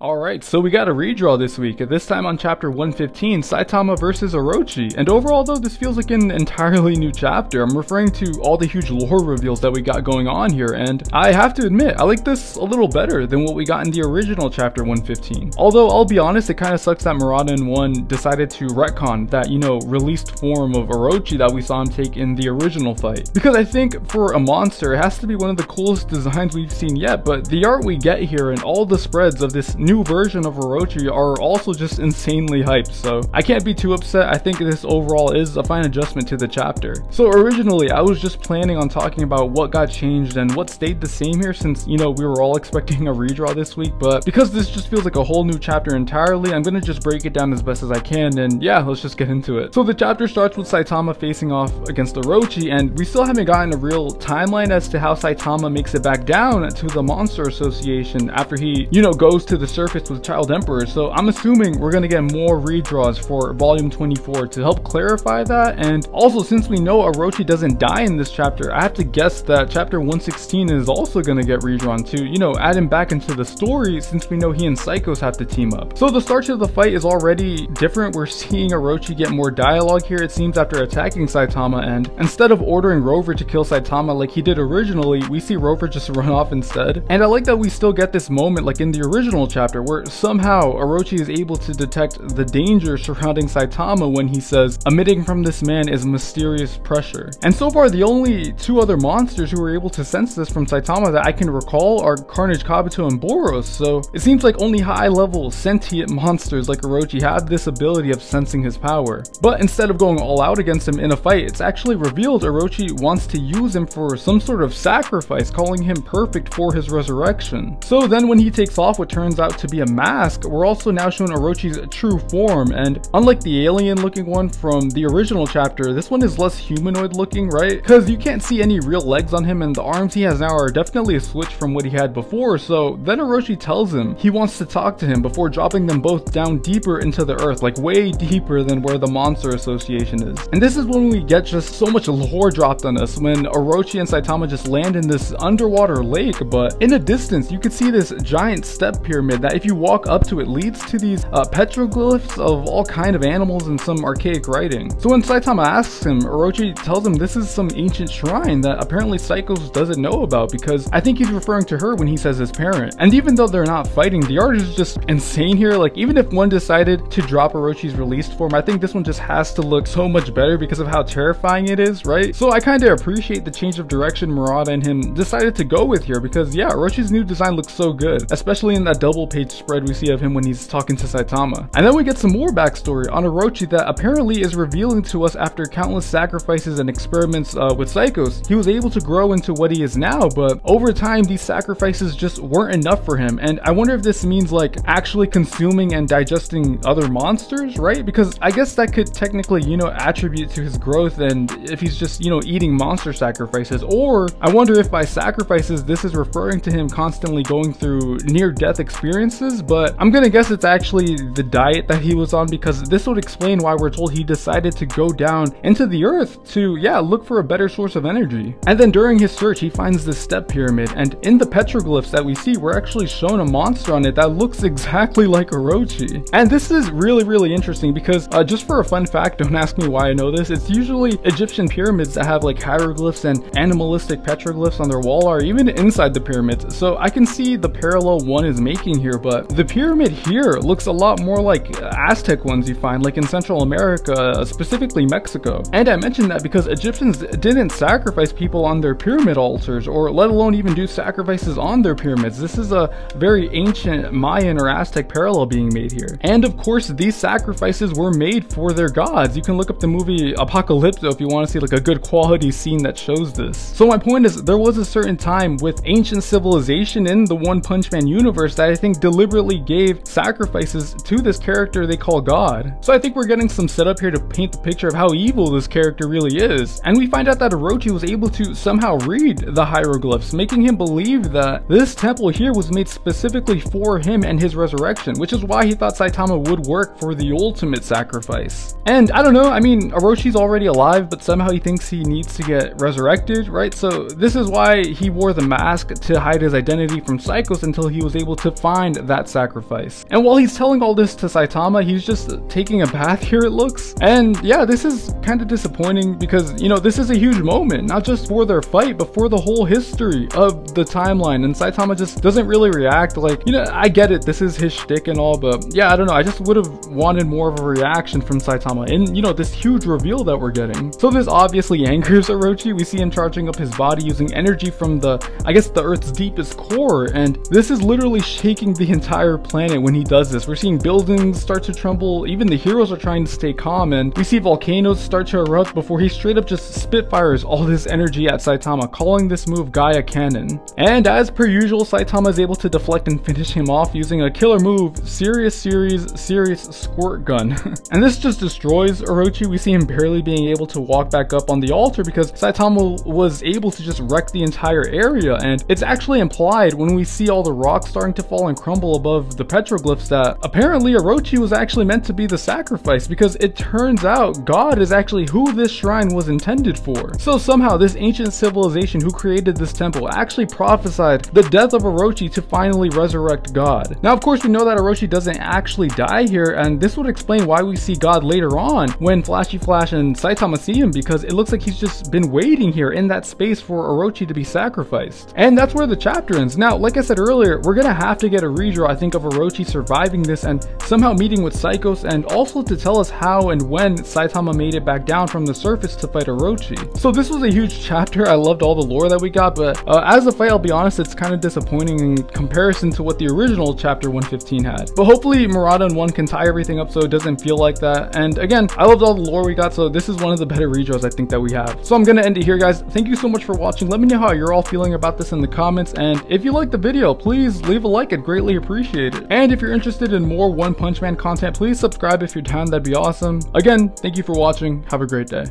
Alright, so we got a redraw this week, this time on chapter 115, Saitama versus Orochi. And overall though, this feels like an entirely new chapter. I'm referring to all the huge lore reveals that we got going on here, and I have to admit, I like this a little better than what we got in the original chapter 115. Although, I'll be honest, it kind of sucks that Murata and 1 decided to retcon that, released form of Orochi that we saw him take in the original fight. Because I think for a monster, it has to be one of the coolest designs we've seen yet, but the art we get here and all the spreads of this new version of Orochi are also just insanely hyped, so I can't be too upset. I think this overall is a fine adjustment to the chapter. So originally I was just planning on talking about what got changed and what stayed the same here, since we were all expecting a redraw this week, but because this just feels like a whole new chapter entirely, I'm gonna just break it down as best as I can, and yeah, let's just get into it. So the chapter starts with Saitama facing off against Orochi, and we still haven't gotten a real timeline as to how Saitama makes it back down to the Monster Association after he goes to the surface with Child Emperor. So I'm assuming we're gonna get more redraws for volume 24 to help clarify that. And also, since we know Orochi doesn't die in this chapter, I have to guess that chapter 116 is also gonna get redrawn to add him back into the story, since we know he and Psychos have to team up. So the start to the fight is already different. We're seeing Orochi get more dialogue here, it seems, after attacking Saitama, and instead of ordering Rover to kill Saitama like he did originally, we see Rover just run off instead. And I like that we still get this moment like in the original chapter where somehow Orochi is able to detect the danger surrounding Saitama when he says, "Emitting from this man is mysterious pressure." And so far, the only two other monsters who were able to sense this from Saitama that I can recall are Carnage, Kabuto, and Boros. So it seems like only high-level sentient monsters like Orochi have this ability of sensing his power. But instead of going all out against him in a fight, it's actually revealed Orochi wants to use him for some sort of sacrifice, calling him perfect for his resurrection. So then when he takes off what turns out to be a mask, we're also now shown Orochi's true form, and unlike the alien looking one from the original chapter, this one is less humanoid looking, right? Because you can't see any real legs on him, and the arms he has now are definitely a switch from what he had before. So then Orochi tells him he wants to talk to him before dropping them both down deeper into the earth, like way deeper than where the Monster Association is. And this is when we get just so much lore dropped on us, when Orochi and Saitama just land in this underwater lake, but in the distance you could see this giant step pyramid that if you walk up to it leads to these petroglyphs of all kind of animals and some archaic writing. So when Saitama asks him, Orochi tells him this is some ancient shrine that apparently Psychos doesn't know about, because I think he's referring to her when he says his parent. And even though they're not fighting, the art is just insane here. Like, even if one decided to drop Orochi's released form, I think this one just has to look so much better because of how terrifying it is, right? So I kind of appreciate the change of direction Murata and him decided to go with here, because yeah, Orochi's new design looks so good, especially in that double page spread we see of him when he's talking to Saitama. And then we get some more backstory on Orochi that apparently is revealing to us after countless sacrifices and experiments with Psychos. He was able to grow into what he is now, but over time these sacrifices just weren't enough for him. And I wonder if this means like actually consuming and digesting other monsters, right? Because I guess that could technically, attribute to his growth, and if he's just, eating monster sacrifices. Or I wonder if by sacrifices this is referring to him constantly going through near-death experiences, but I'm gonna guess it's actually the diet that he was on, because this would explain why we're told he decided to go down into the earth to, look for a better source of energy. And then during his search, he finds this step pyramid, and in the petroglyphs that we see, we're actually shown a monster on it that looks exactly like Orochi. And this is really, really interesting because, just for a fun fact, don't ask me why I know this, it's usually Egyptian pyramids that have like hieroglyphs and animalistic petroglyphs on their wall are even inside the pyramids. So I can see the parallel one is making here, but the pyramid here looks a lot more like Aztec ones you find like in Central America, specifically Mexico. And I mentioned that because Egyptians didn't sacrifice people on their pyramid altars, or let alone even do sacrifices on their pyramids. This is a very ancient Mayan or Aztec parallel being made here. And of course, these sacrifices were made for their gods. You can look up the movie Apocalypto if you want to see like a good quality scene that shows this. So my point is, there was a certain time with ancient civilization in the One Punch Man universe that I think deliberately gave sacrifices to this character they call God. So I think we're getting some setup here to paint the picture of how evil this character really is. And we find out that Orochi was able to somehow read the hieroglyphs, making him believe that this temple here was made specifically for him and his resurrection, which is why he thought Saitama would work for the ultimate sacrifice. And I don't know, I mean, Oroshi's already alive, but somehow he thinks he needs to get resurrected, right? So this is why he wore the mask to hide his identity from Psychos until he was able to find find that sacrifice. And while he's telling all this to Saitama, he's just taking a bath here, it looks. And yeah, this is kind of disappointing because, you know, this is a huge moment, not just for their fight, but for the whole history of the timeline. And Saitama just doesn't really react. Like, you know, I get it, this is his shtick and all, but yeah, I don't know, I just would have wanted more of a reaction from Saitama in, you know, this huge reveal that we're getting. So this obviously angers Orochi. We see him charging up his body using energy from the, I guess, the Earth's deepest core, and this is literally shaking the entire planet when he does this. We're seeing buildings start to tremble, even the heroes are trying to stay calm, and we see volcanoes start to erupt before he straight up just spitfires all this energy at Saitama, calling this move Gaia Cannon. And as per usual, Saitama is able to deflect and finish him off using a killer move, Serious Squirt Gun. And this just destroys Orochi. We see him barely being able to walk back up on the altar because Saitama was able to just wreck the entire area, and it's actually implied when we see all the rocks starting to fall and crumble above the petroglyphs that apparently Orochi was actually meant to be the sacrifice, because it turns out God is actually who this shrine was intended for. So somehow this ancient civilization who created this temple actually prophesied the death of Orochi to finally resurrect God. Now of course we know that Orochi doesn't actually die here, and this would explain why we see God later on when Flashy Flash and Saitama see him, because it looks like he's just been waiting here in that space for Orochi to be sacrificed. And that's where the chapter ends. Now, like I said earlier, we're gonna have to get a redraw, I think, of Orochi surviving this and somehow meeting with Psychos, and also to tell us how and when Saitama made it back down from the surface to fight Orochi. So this was a huge chapter. I loved all the lore that we got, but as a fight, I'll be honest, it's kind of disappointing in comparison to what the original chapter 115 had. But hopefully Murata and 1 can tie everything up so it doesn't feel like that. And again, I loved all the lore we got, so this is one of the better redraws I think that we have. So I'm gonna end it here, guys. Thank you so much for watching. Let me know how you're all feeling about this in the comments, and if you liked the video, please leave a like. I'd greatly appreciate it. And if you're interested in more One Punch Man content, please subscribe if you're down. That'd be awesome. Again, thank you for watching. Have a great day.